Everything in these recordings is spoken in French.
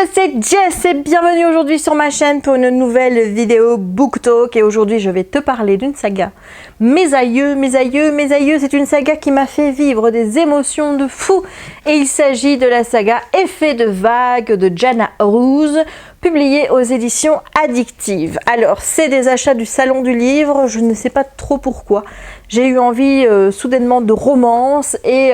c'est Jess et bienvenue aujourd'hui sur ma chaîne pour une nouvelle vidéo BookTok. Et aujourd'hui je vais te parler d'une saga. Mes aïeux, c'est une saga qui m'a fait vivre des émotions de fou. Et il s'agit de la saga Effet de vague de Jana Rose, publiée aux éditions Addictive. Alors c'est des achats du salon du livre, je ne sais pas trop pourquoi. J'ai eu envie soudainement de romance et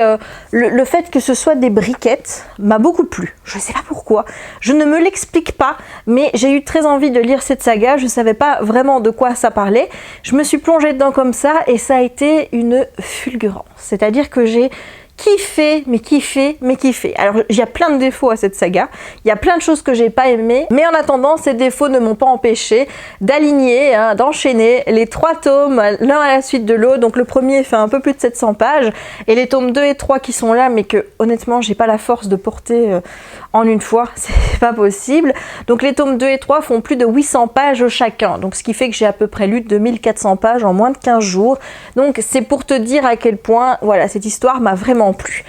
le fait que ce soit des briquettes m'a beaucoup plu. Je ne sais pas pourquoi, je ne me l'explique pas, mais j'ai eu très envie de lire cette saga. Je ne savais pas vraiment de quoi ça parlait. Je me suis plongée dedans comme ça et ça a été une fulgurance. C'est-à-dire que j'ai kiffé. Alors il y a plein de défauts à cette saga, il y a plein de choses que j'ai pas aimées, mais en attendant ces défauts ne m'ont pas empêché d'aligner, d'enchaîner les 3 tomes l'un à la suite de l'autre. Donc le premier fait un peu plus de 700 pages et les tomes 2 et 3 qui sont là mais que honnêtement j'ai pas la force de porter en une fois, c'est pas possible. Donc les tomes 2 et 3 font plus de 800 pages chacun, donc ce qui fait que j'ai à peu près lu 2400 pages en moins de 15 jours. Donc c'est pour te dire à quel point voilà, cette histoire m'a vraiment plu.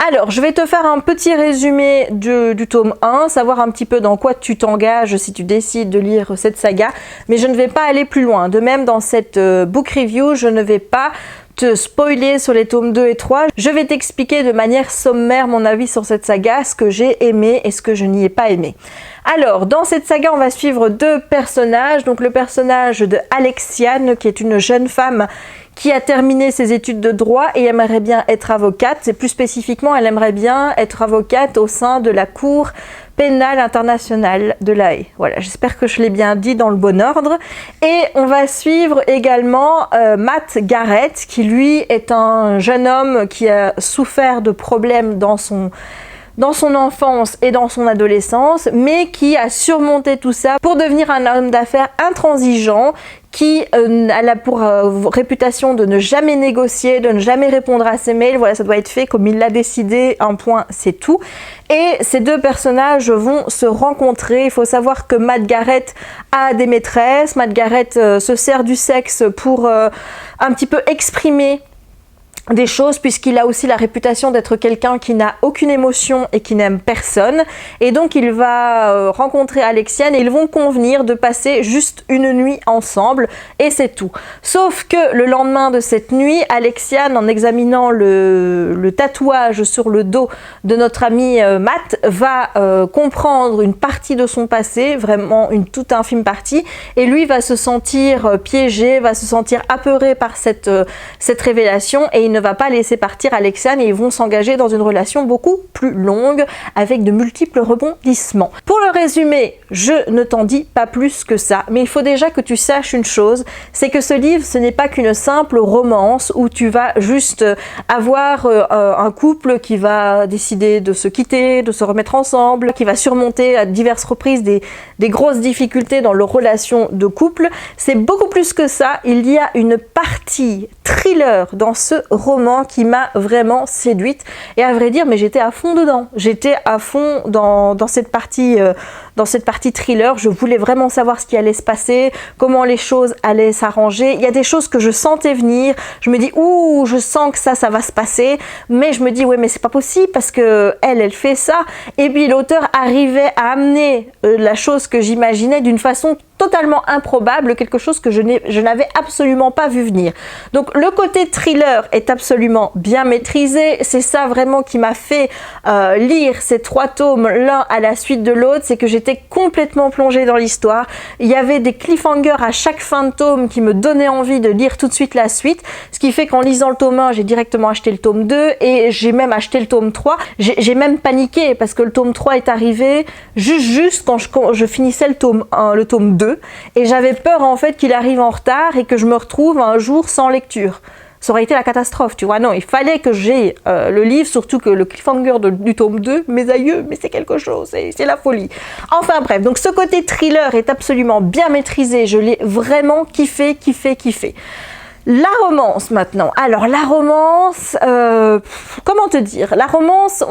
Alors je vais te faire un petit résumé du tome 1, savoir un petit peu dans quoi tu t'engages si tu décides de lire cette saga, mais je ne vais pas aller plus loin. De même dans cette book review, je ne vais pas te spoiler sur les tomes 2 et 3. Je vais t'expliquer de manière sommaire mon avis sur cette saga, ce que j'ai aimé et ce que je n'y ai pas aimé. Alors, dans cette saga, on va suivre 2 personnages. Donc le personnage de Alexiane, qui est une jeune femme qui a terminé ses études de droit et aimerait bien être avocate. C'est plus spécifiquement, elle aimerait bien être avocate au sein de la Cour pénale internationale de La Haye. Voilà, j'espère que je l'ai bien dit dans le bon ordre. Et on va suivre également Matt Garrett, qui lui est un jeune homme qui a souffert de problèmes dans son enfance et dans son adolescence, mais qui a surmonté tout ça pour devenir un homme d'affaires intransigeant, qui a pour réputation de ne jamais négocier, de ne jamais répondre à ses mails. Voilà, ça doit être fait comme il l'a décidé, un point, c'est tout. Et ces 2 personnages vont se rencontrer. Il faut savoir que Matt Garrett a des maîtresses. Matt Garrett se sert du sexe pour un petit peu exprimer des choses, puisqu'il a aussi la réputation d'être quelqu'un qui n'a aucune émotion et qui n'aime personne. Et donc il va rencontrer Alexiane et ils vont convenir de passer juste une nuit ensemble et c'est tout. Sauf que le lendemain de cette nuit, Alexiane, en examinant le tatouage sur le dos de notre ami Matt, va comprendre une partie de son passé, vraiment une toute infime partie, et lui va se sentir piégé, va se sentir apeuré par cette révélation, et il ne va pas laisser partir Alexiane et ils vont s'engager dans une relation beaucoup plus longue avec de multiples rebondissements. Pour le résumer, je ne t'en dis pas plus que ça, mais il faut déjà que tu saches une chose, c'est que ce livre, ce n'est pas qu'une simple romance où tu vas juste avoir un couple qui va décider de se quitter, de se remettre ensemble, qui va surmonter à diverses reprises des grosses difficultés dans leur relation de couple. C'est beaucoup plus que ça. Il y a une partie thriller dans ce roman qui m'a vraiment séduite, et à vrai dire, mais j'étais à fond dedans. J'étais à fond dans cette partie thriller. Je voulais vraiment savoir ce qui allait se passer, comment les choses allaient s'arranger. Il y a des choses que je sentais venir. Je me dis, ouh, je sens que ça va se passer, mais je me dis, ouais, mais c'est pas possible parce que elle fait ça. Et puis l'auteur arrivait à amener la chose que j'imaginais d'une façon totalement improbable, quelque chose que je n'avais absolument pas vu venir. Donc le côté thriller est absolument bien maîtrisé. C'est ça vraiment qui m'a fait lire ces 3 tomes l'un à la suite de l'autre, c'est que j'étais complètement plongée dans l'histoire. Il y avait des cliffhangers à chaque fin de tome qui me donnaient envie de lire tout de suite la suite, ce qui fait qu'en lisant le tome 1, j'ai directement acheté le tome 2 et j'ai même acheté le tome 3. J'ai même paniqué parce que le tome 3 est arrivé juste quand je finissais le tome 2, et j'avais peur en fait qu'il arrive en retard et que je me retrouve un jour sans lecture. Ça aurait été la catastrophe, tu vois. Non, il fallait que j'ai le livre, surtout que le cliffhanger du tome 2, mes aïeux, mais c'est quelque chose, c'est la folie. Enfin bref, donc ce côté thriller est absolument bien maîtrisé, je l'ai vraiment kiffé. La romance maintenant. Alors la romance, comment te dire? La romance,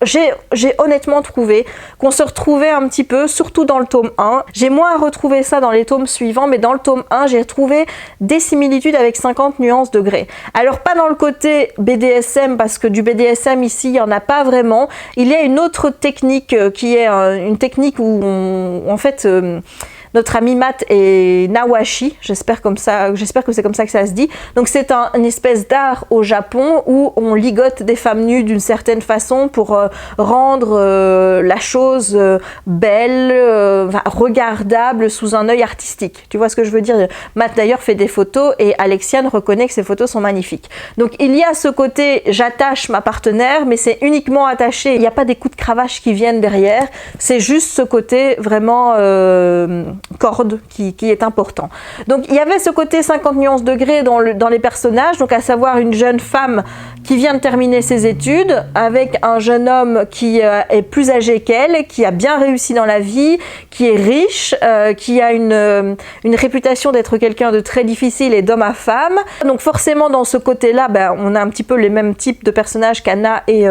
j'ai honnêtement trouvé qu'on se retrouvait un petit peu, surtout dans le tome 1. J'ai moins retrouvé ça dans les tomes suivants, mais dans le tome 1, j'ai trouvé des similitudes avec 50 nuances de Grey. Alors pas dans le côté BDSM, parce que du BDSM ici, il n'y en a pas vraiment. Il y a une autre technique qui est une technique où en fait... notre ami Matt est Nawashi, j'espère que c'est comme ça que ça se dit. Donc c'est une espèce d'art au Japon où on ligote des femmes nues d'une certaine façon pour rendre la chose belle, regardable sous un œil artistique. Tu vois ce que je veux dire? Matt d'ailleurs fait des photos et Alexiane reconnaît que ces photos sont magnifiques. Donc il y a ce côté j'attache ma partenaire, mais c'est uniquement attaché. Il n'y a pas des coups de cravache qui viennent derrière. C'est juste ce côté vraiment... corde qui est important. Donc il y avait ce côté 50 nuances de Grey dans les personnages, donc à savoir une jeune femme qui vient de terminer ses études avec un jeune homme qui est plus âgé qu'elle, qui a bien réussi dans la vie, qui est riche, qui a une réputation d'être quelqu'un de très difficile et d'homme à femme. Donc forcément dans ce côté-là, on a un petit peu les mêmes types de personnages qu'Anna et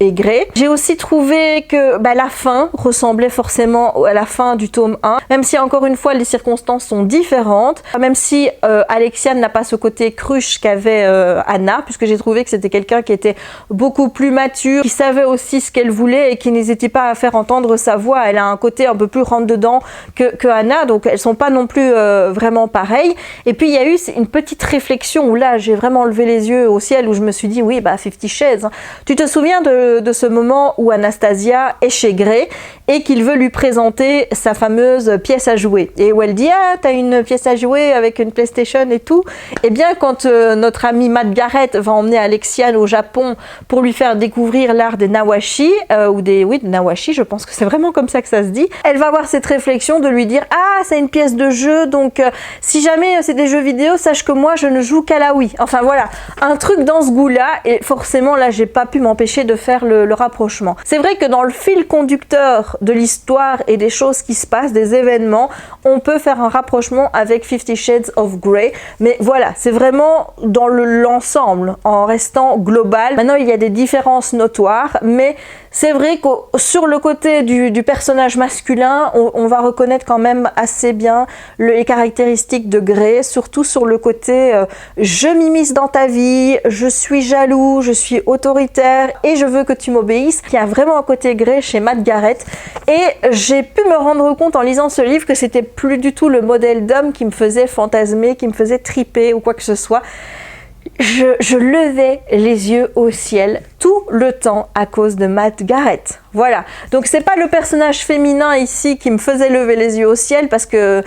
Grey. J'ai aussi trouvé que la fin ressemblait forcément à la fin du tome 1, même si encore une fois les circonstances sont différentes, même si Alexiane n'a pas ce côté cruche qu'avait Anna, puisque j'ai trouvé que c'était quelqu'un qui était beaucoup plus mature, qui savait aussi ce qu'elle voulait et qui n'hésitait pas à faire entendre sa voix. Elle a un côté un peu plus rentre-dedans que Anna, donc elles sont pas non plus vraiment pareilles. Et puis il y a eu une petite réflexion où là j'ai vraiment levé les yeux au ciel, où je me suis dit oui, 50 Shades, hein. Tu te souviens de ce moment où Anastasia est chez Grey et qu'il veut lui présenter sa fameuse pièce à jouer, et où elle dit ah t'as une pièce à jouer avec une PlayStation et tout. Et bien quand notre ami Matt Garrett va emmener Alexiane au Japon pour lui faire découvrir l'art des Nawashi, des Nawashi, je pense que c'est vraiment comme ça que ça se dit, elle va avoir cette réflexion de lui dire ah c'est une pièce de jeu, donc si jamais c'est des jeux vidéo, sache que moi je ne joue qu'à la Wii. Enfin voilà, un truc dans ce goût là, et forcément là j'ai pas pu m'empêcher de faire le rapprochement. C'est vrai que dans le fil conducteur de l'histoire et des choses qui se passent, des événements, on peut faire un rapprochement avec 50 Shades of Grey, mais voilà, c'est vraiment dans l'ensemble, en restant global. Maintenant il y a des différences notoires, mais c'est vrai que sur le côté du personnage masculin, on va reconnaître quand même assez bien les caractéristiques de Grey, surtout sur le côté je m'immisce dans ta vie, je suis jaloux, je suis autoritaire et je veux que tu m'obéisses. Il y a vraiment un côté Grey chez Matt Garrett, et j'ai pu me rendre compte en lisant ce livre que c'était plus du tout le modèle d'homme qui me faisait fantasmer, qui me faisait triper ou quoi que ce soit. Je levais les yeux au ciel tout le temps à cause de Matt Garrett. Voilà, donc c'est pas le personnage féminin ici qui me faisait lever les yeux au ciel, parce que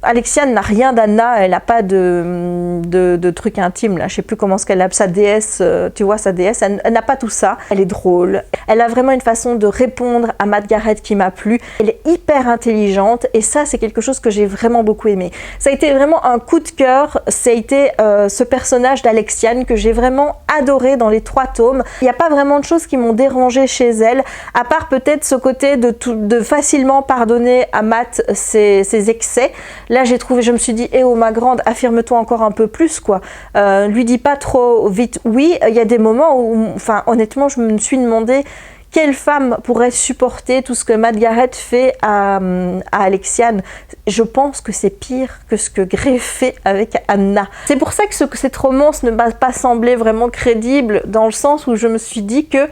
Alexiane n'a rien d'Anna, elle n'a pas de truc intime là, je sais plus comment ce qu'elle a, sa déesse, tu vois, sa déesse, elle n'a pas tout ça. Elle est drôle, elle a vraiment une façon de répondre à Matt Garrett qui m'a plu, elle est hyper intelligente, et ça c'est quelque chose que j'ai vraiment beaucoup aimé. Ça a été vraiment un coup de cœur, ça a été ce personnage d'Alexiane que j'ai vraiment adoré dans les 3 tomes. Il n'y a pas vraiment de choses qui m'ont dérangé chez elle, à part peut-être ce côté de facilement pardonner à Matt ses excès. Là je me suis dit eh oh ma grande, affirme-toi encore un peu plus quoi, lui dis pas trop vite oui. Il y a des moments où enfin honnêtement je me suis demandé quelle femme pourrait supporter tout ce que Matt Garrett fait à Alexiane. Je pense que c'est pire que ce que Grey fait avec Anna. C'est pour ça que cette romance ne m'a pas semblé vraiment crédible, dans le sens où je me suis dit que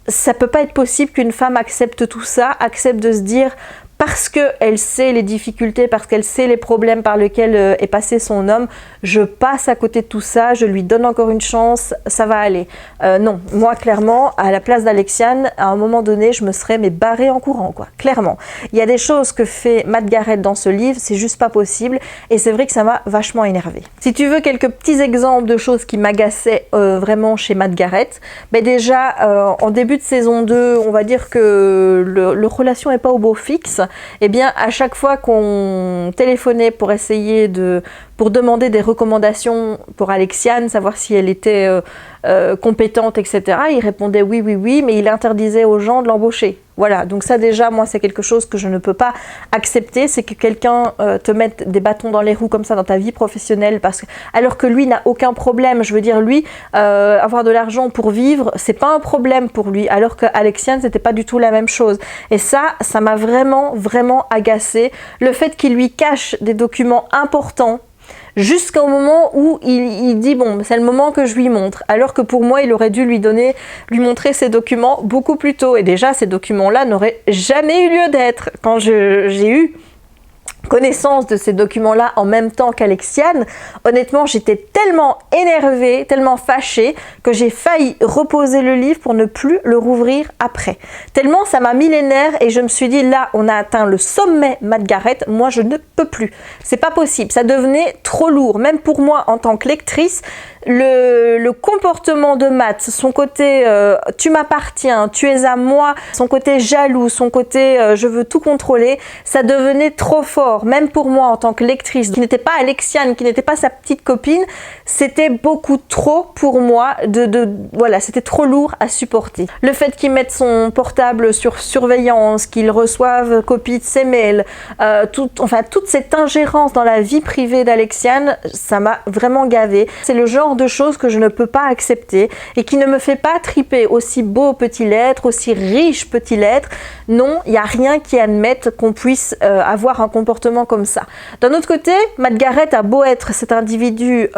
ça peut pas être possible qu'une femme accepte tout ça, accepte de se dire parce qu'elle sait les difficultés, parce qu'elle sait les problèmes par lesquels est passé son homme, je passe à côté de tout ça, je lui donne encore une chance, ça va aller. Non, moi clairement, à la place d'Alexiane, à un moment donné, je me serais barrée en courant, quoi, clairement. Il y a des choses que fait Matt Garrett dans ce livre, c'est juste pas possible, et c'est vrai que ça m'a vachement énervée. Si tu veux quelques petits exemples de choses qui m'agaçaient vraiment chez Matt Garrett, déjà, en début de saison 2, on va dire que leur relation n'est pas au beau fixe. Eh bien, à chaque fois qu'on téléphonait pour essayer de pour demander des recommandations pour Alexiane, savoir si elle était compétente, etc. Il répondait oui, oui, oui, mais il interdisait aux gens de l'embaucher. Voilà, donc ça déjà, moi, c'est quelque chose que je ne peux pas accepter, c'est que quelqu'un te mette des bâtons dans les roues comme ça dans ta vie professionnelle, alors que lui n'a aucun problème. Je veux dire, lui, avoir de l'argent pour vivre, c'est pas un problème pour lui, alors que Alexiane, c'était pas du tout la même chose. Et ça m'a vraiment, vraiment agacée. Le fait qu'il lui cache des documents importants, jusqu'au moment où il dit bon, c'est le moment que je lui montre, alors que pour moi il aurait dû lui montrer ces documents beaucoup plus tôt, et déjà ces documents là n'auraient jamais eu lieu d'être. Quand j'ai eu connaissance de ces documents-là en même temps qu'Alexiane, honnêtement, j'étais tellement énervée, tellement fâchée, que j'ai failli reposer le livre pour ne plus le rouvrir après. Tellement ça m'a mis les nerfs et je me suis dit, là, on a atteint le sommet Matt Garrett, moi, je ne peux plus. C'est pas possible, ça devenait trop lourd. Même pour moi, en tant que lectrice, le comportement de Matt, son côté tu m'appartiens, tu es à moi, son côté jaloux, son côté je veux tout contrôler, ça devenait trop fort. Même pour moi en tant que lectrice, qui n'était pas Alexiane, qui n'était pas sa petite copine, c'était beaucoup trop pour moi, voilà, c'était trop lourd à supporter. Le fait qu'il mette son portable sur surveillance, qu'il reçoive copie de ses mails, toute cette ingérence dans la vie privée d'Alexiane, ça m'a vraiment gavée. C'est le genre de choses que je ne peux pas accepter et qui ne me fait pas triper. Aussi beau petit l'être, aussi riche petit l'être, non, il n'y a rien qui admette qu'on puisse avoir un comportement comme ça. D'un autre côté, Matt Garrett a beau être cet individu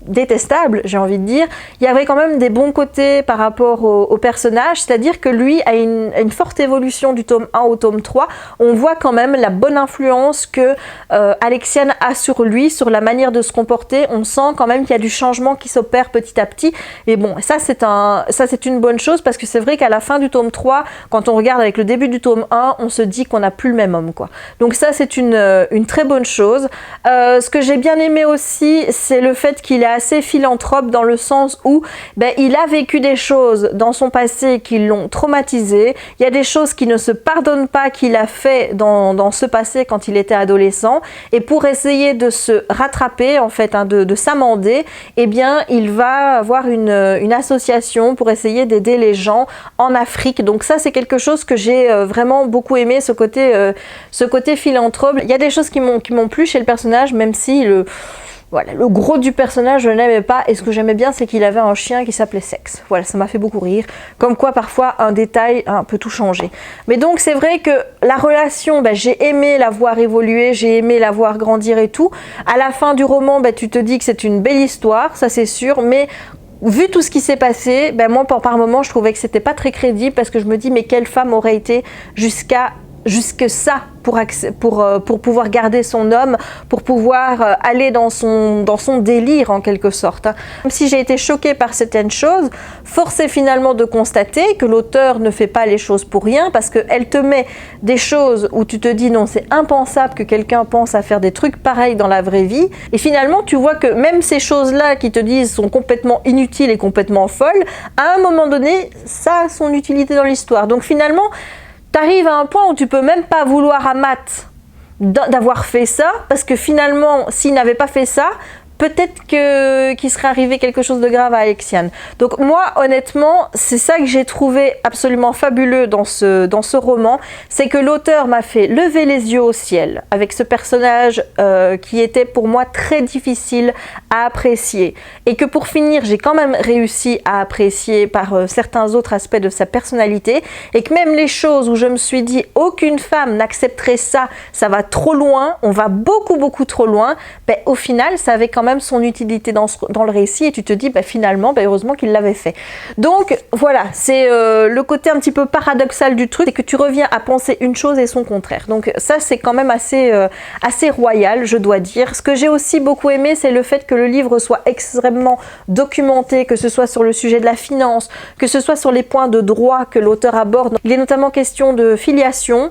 détestable, j'ai envie de dire, il y avait quand même des bons côtés par rapport au personnage, c'est-à-dire que lui a une forte évolution du tome 1 au tome 3. On voit quand même la bonne influence que Alexiane a sur lui, sur la manière de se comporter. On sent quand même qu'il y a du changement qui s'opère petit à petit. Et bon, ça c'est une bonne chose, parce que c'est vrai qu'à la fin du tome 3, quand on regarde avec le début du tome 1, on se dit qu'on n'a plus le même homme, quoi. Donc ça, c'est une très bonne chose. Ce que j'ai bien aimé aussi, c'est le fait qu'il est assez philanthrope, dans le sens où il a vécu des choses dans son passé qui l'ont traumatisé. Il y a des choses qui ne se pardonnent pas qu'il a fait dans ce passé quand il était adolescent, et pour essayer de se rattraper, en fait, de s'amender, eh bien il va avoir une association pour essayer d'aider les gens en Afrique. Donc ça, c'est quelque chose que j'ai vraiment beaucoup aimé, ce côté philanthrope. Il y a des choses qui m'ont plu chez le personnage, même si voilà, le gros du personnage, je n'aimais pas. Et ce que j'aimais bien, c'est qu'il avait un chien qui s'appelait Sex. Voilà, ça m'a fait beaucoup rire. Comme quoi, parfois, un détail peut tout changer. Mais donc, c'est vrai que la relation, j'ai aimé la voir évoluer, j'ai aimé la voir grandir et tout. À la fin du roman, tu te dis que c'est une belle histoire, ça c'est sûr, mais vu tout ce qui s'est passé, moi, par moment, je trouvais que c'était pas très crédible, parce que je me dis, mais quelle femme aurait été jusque ça pour pouvoir garder son homme, pour pouvoir aller dans son délire, en quelque sorte. Même si j'ai été choquée par certaines choses, force est finalement de constater que l'auteur ne fait pas les choses pour rien, parce qu'elle te met des choses où tu te dis non, c'est impensable que quelqu'un pense à faire des trucs pareils dans la vraie vie, et finalement tu vois que même ces choses-là qui te disent sont complètement inutiles et complètement folles, à un moment donné, ça a son utilité dans l'histoire. Donc finalement, t'arrives à un point où tu peux même pas vouloir à Matt d'avoir fait ça, parce que finalement, s'il n'avait pas fait ça, peut-être qu'il serait arrivé quelque chose de grave à Alexiane. Donc moi, honnêtement, c'est ça que j'ai trouvé absolument fabuleux dans ce roman, c'est que l'auteur m'a fait lever les yeux au ciel avec ce personnage qui était pour moi très difficile à apprécier, et que pour finir, j'ai quand même réussi à apprécier par certains autres aspects de sa personnalité, et que même les choses où je me suis dit aucune femme n'accepterait ça, ça va trop loin, on va beaucoup trop loin, au final, ça avait quand même son utilité dans le récit, et tu te dis finalement heureusement qu'il l'avait fait. Donc voilà, c'est le côté un petit peu paradoxal du truc, c'est que tu reviens à penser une chose et son contraire. Donc ça, c'est quand même assez royal, je dois dire. Ce que j'ai aussi beaucoup aimé, c'est le fait que le livre soit extrêmement documenté, que ce soit sur le sujet de la finance, que ce soit sur les points de droit que l'auteur aborde. Il est notamment question de filiation.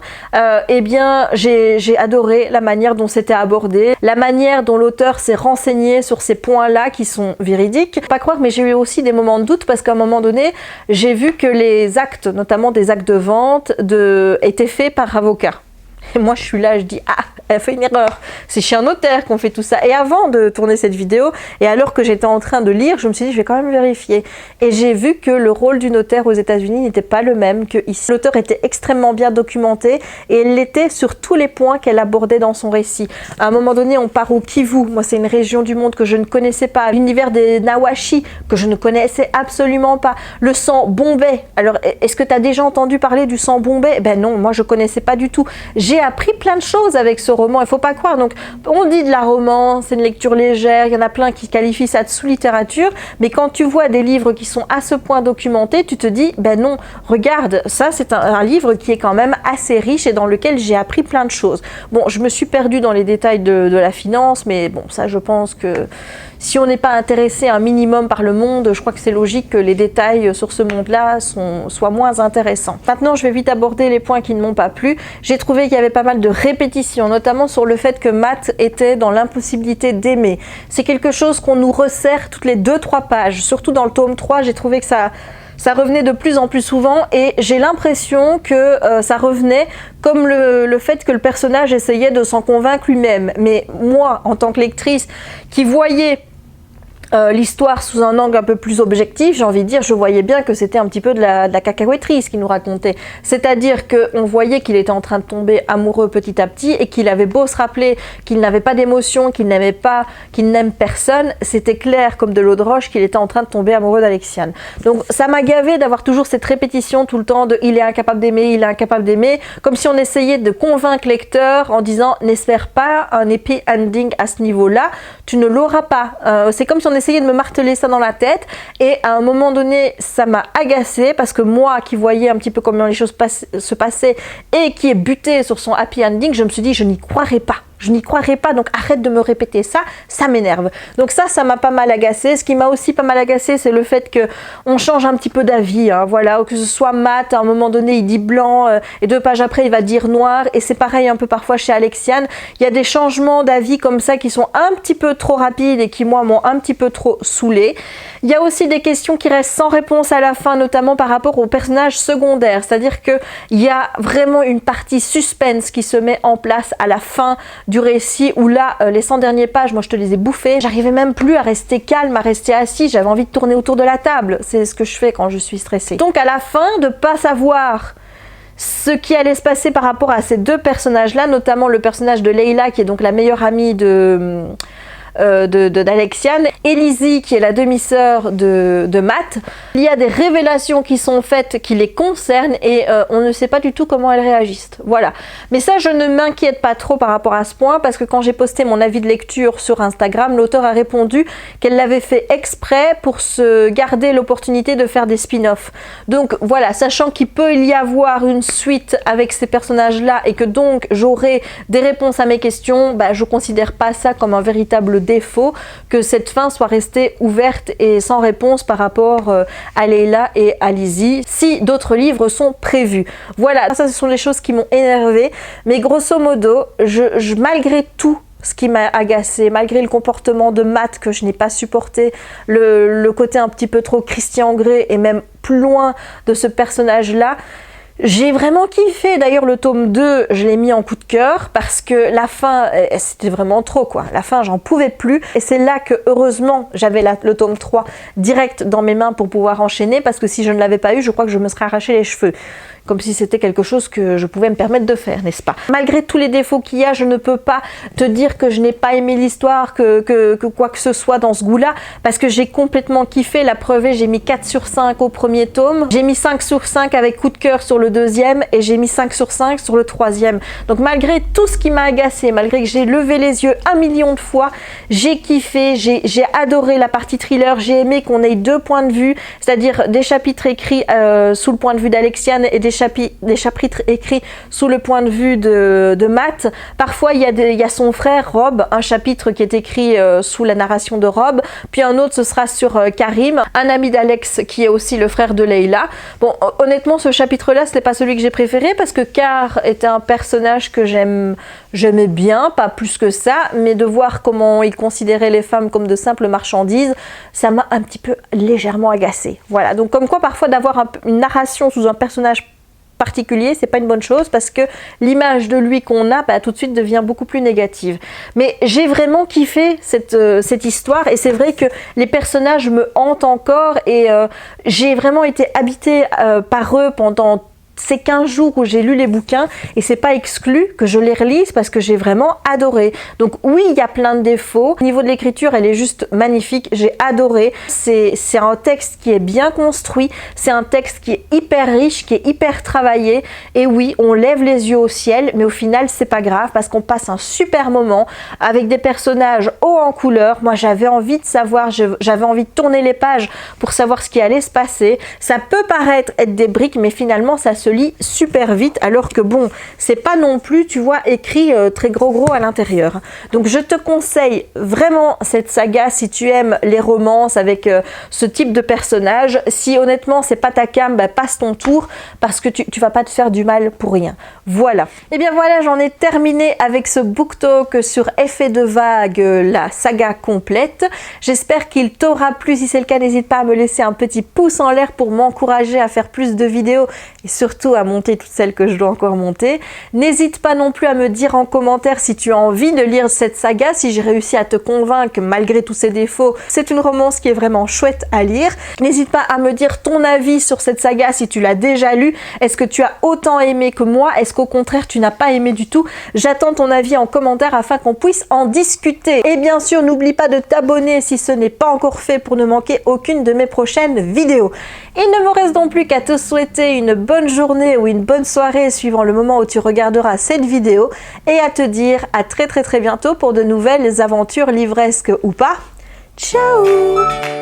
Eh bien, j'ai adoré la manière dont c'était abordé, la manière dont l'auteur s'est renseigné sur ces points-là qui sont véridiques. Pas croire, mais j'ai eu aussi des moments de doute, parce qu'à un moment donné, j'ai vu que les actes, notamment des actes de vente, étaient faits par avocat. Et moi je suis là, je dis ah, elle a fait une erreur, c'est chez un notaire qu'on fait tout ça. Et avant de tourner cette vidéo, et alors que j'étais en train de lire, je me suis dit je vais quand même vérifier. Et j'ai vu que le rôle du notaire aux États-Unis n'était pas le même que ici. L'auteur était extrêmement bien documenté et elle l'était sur tous les points qu'elle abordait dans son récit. À un moment donné, on part au Kivu. Moi, c'est une région du monde que je ne connaissais pas. L'univers des Nawashi que je ne connaissais absolument pas. Le sang bombay. Alors, est-ce que tu as déjà entendu parler du sang bombay? Ben non, moi je connaissais pas du tout. J'ai appris plein de choses avec ce roman, il faut pas croire. Donc, on dit de la romance, c'est une lecture légère, il y en a plein qui qualifient ça de sous-littérature, mais quand tu vois des livres qui sont à ce point documentés, tu te dis, ben non, regarde, ça c'est un livre qui est quand même assez riche et dans lequel j'ai appris plein de choses. Bon, je me suis perdue dans les détails de la finance, mais bon, ça je pense que si on n'est pas intéressé un minimum par le monde, je crois que c'est logique que les détails sur ce monde-là soient moins intéressants. Maintenant, je vais vite aborder les points qui ne m'ont pas plu. J'ai trouvé qu'il y avait pas mal de répétitions, notamment sur le fait que Matt était dans l'impossibilité d'aimer. C'est quelque chose qu'on nous resserre toutes les 2-3 pages, surtout dans le tome 3, j'ai trouvé que ça revenait de plus en plus souvent et j'ai l'impression que ça revenait comme le fait que le personnage essayait de s'en convaincre lui-même. Mais moi, en tant que lectrice qui voyais l'histoire sous un angle un peu plus objectif, j'ai envie de dire, je voyais bien que c'était un petit peu de la cacahuèterie ce qu'il nous racontait. C'est-à-dire qu'on voyait qu'il était en train de tomber amoureux petit à petit et qu'il avait beau se rappeler qu'il n'avait pas d'émotion, qu'il n'aime personne, c'était clair comme de l'eau de roche qu'il était en train de tomber amoureux d'Alexiane. Donc ça m'a gavé d'avoir toujours cette répétition tout le temps de il est incapable d'aimer, il est incapable d'aimer, comme si on essayait de convaincre le lecteur en disant n'espère pas un happy ending à ce niveau-là, tu ne l'auras pas. C'est comme si on essayait de me marteler ça dans la tête et à un moment donné ça m'a agacée parce que moi qui voyais un petit peu comment les choses se passaient et qui est buté sur son happy ending, je me suis dit je n'y croirais pas. Je n'y croirais pas, donc arrête de me répéter ça, ça m'énerve. Donc ça m'a pas mal agacé. Ce qui m'a aussi pas mal agacé, c'est le fait qu'on change un petit peu d'avis. Hein, voilà, que ce soit Matt, à un moment donné, il dit blanc, et 2 pages après, il va dire noir. Et c'est pareil un peu parfois chez Alexiane. Il y a des changements d'avis comme ça qui sont un petit peu trop rapides et qui, moi, m'ont un petit peu trop saoulée. Il y a aussi des questions qui restent sans réponse à la fin, notamment par rapport aux personnages secondaires. C'est-à-dire qu'il y a vraiment une partie suspense qui se met en place à la fin du récit où là, les 100 dernières pages, moi je te les ai bouffées. J'arrivais même plus à rester calme, à rester assis. J'avais envie de tourner autour de la table. C'est ce que je fais quand je suis stressée. Donc à la fin, de pas savoir ce qui allait se passer par rapport à ces 2 personnages-là, notamment le personnage de Leila qui est donc la meilleure amie d'Alexiane, et Lizzie qui est la demi-sœur de Matt, il y a des révélations qui sont faites qui les concernent et on ne sait pas du tout comment elles réagissent. Voilà. Mais ça, je ne m'inquiète pas trop par rapport à ce point parce que quand j'ai posté mon avis de lecture sur Instagram, l'auteur a répondu qu'elle l'avait fait exprès pour se garder l'opportunité de faire des spin-offs. Donc voilà, sachant qu'il peut y avoir une suite avec ces personnages-là et que donc j'aurai des réponses à mes questions, bah, je considère pas ça comme un véritable défaut que cette fin soit restée ouverte et sans réponse par rapport à Leila et à Lizzie si d'autres livres sont prévus. Voilà, ça ce sont les choses qui m'ont énervée, mais grosso modo, malgré tout ce qui m'a agacé, malgré le comportement de Matt que je n'ai pas supporté, le côté un petit peu trop Christian Grey et même plus loin de ce personnage-là, j'ai vraiment kiffé. D'ailleurs le tome 2 je l'ai mis en coup de cœur parce que la fin c'était vraiment trop quoi. La fin j'en pouvais plus et c'est là que heureusement j'avais le tome 3 direct dans mes mains pour pouvoir enchaîner parce que si je ne l'avais pas eu je crois que je me serais arraché les cheveux. Comme si c'était quelque chose que je pouvais me permettre de faire, n'est-ce pas? Malgré tous les défauts qu'il y a, je ne peux pas te dire que je n'ai pas aimé l'histoire, que quoi que ce soit dans ce goût-là, parce que j'ai complètement kiffé. La preuve est, j'ai mis 4 sur 5 au premier tome, j'ai mis 5 sur 5 avec coup de cœur sur le deuxième, et j'ai mis 5 sur 5 sur le troisième. Donc malgré tout ce qui m'a agacé, malgré que j'ai levé les yeux 1 million de fois, j'ai kiffé, j'ai adoré la partie thriller, j'ai aimé qu'on ait 2 points de vue, c'est-à-dire des chapitres écrits sous le point de vue d'Alexiane et des chapitres écrits sous le point de vue de Matt. Parfois il y a son frère Rob, un chapitre qui est écrit sous la narration de Rob, puis un autre ce sera sur Karim, un ami d'Alex qui est aussi le frère de Leila. Bon, honnêtement ce chapitre là ce n'est pas celui que j'ai préféré parce que Car était un personnage que j'aimais bien, pas plus que ça, mais de voir comment il considérait les femmes comme de simples marchandises, ça m'a un petit peu légèrement agacée. Voilà, donc comme quoi parfois d'avoir une narration sous un personnage particulier, c'est pas une bonne chose parce que l'image de lui qu'on a, bah, tout de suite devient beaucoup plus négative. Mais j'ai vraiment kiffé cette histoire et c'est vrai que les personnages me hantent encore et j'ai vraiment été habitée par eux pendant ces 15 jours où j'ai lu les bouquins et c'est pas exclu que je les relise parce que j'ai vraiment adoré. Donc oui, il y a plein de défauts. Au niveau de l'écriture, elle est juste magnifique. J'ai adoré. C'est un texte qui est bien construit. C'est un texte qui est hyper riche, qui est hyper travaillé. Et oui, on lève les yeux au ciel, mais au final, c'est pas grave parce qu'on passe un super moment avec des personnages hauts en couleur. Moi, j'avais envie de savoir, j'avais envie de tourner les pages pour savoir ce qui allait se passer. Ça peut paraître être des briques, mais finalement, ça se lit super vite alors que bon, c'est pas non plus, tu vois, écrit très gros à l'intérieur. Donc je te conseille vraiment cette saga si tu aimes les romances avec ce type de personnage. Si honnêtement c'est pas ta came, bah, passe ton tour parce que tu vas pas te faire du mal pour rien. Voilà. Et bien voilà, j'en ai terminé avec ce BookTok sur Effet de vague, la saga complète. J'espère qu'il t'aura plu. Si c'est le cas, n'hésite pas à me laisser un petit pouce en l'air pour m'encourager à faire plus de vidéos et surtout à monter toutes celles que je dois encore monter. N'hésite pas non plus à me dire en commentaire si tu as envie de lire cette saga, si j'ai réussi à te convaincre que malgré tous ses défauts, c'est une romance qui est vraiment chouette à lire. N'hésite pas à me dire ton avis sur cette saga si tu l'as déjà lue. Est-ce que tu as autant aimé que moi? Est-ce qu'au contraire tu n'as pas aimé du tout? J'attends ton avis en commentaire afin qu'on puisse en discuter. Et bien sûr, n'oublie pas de t'abonner si ce n'est pas encore fait pour ne manquer aucune de mes prochaines vidéos. Il ne me reste donc plus qu'à te souhaiter une bonne journée ou une bonne soirée suivant le moment où tu regarderas cette vidéo et à te dire à très bientôt pour de nouvelles aventures livresques ou pas. Ciao!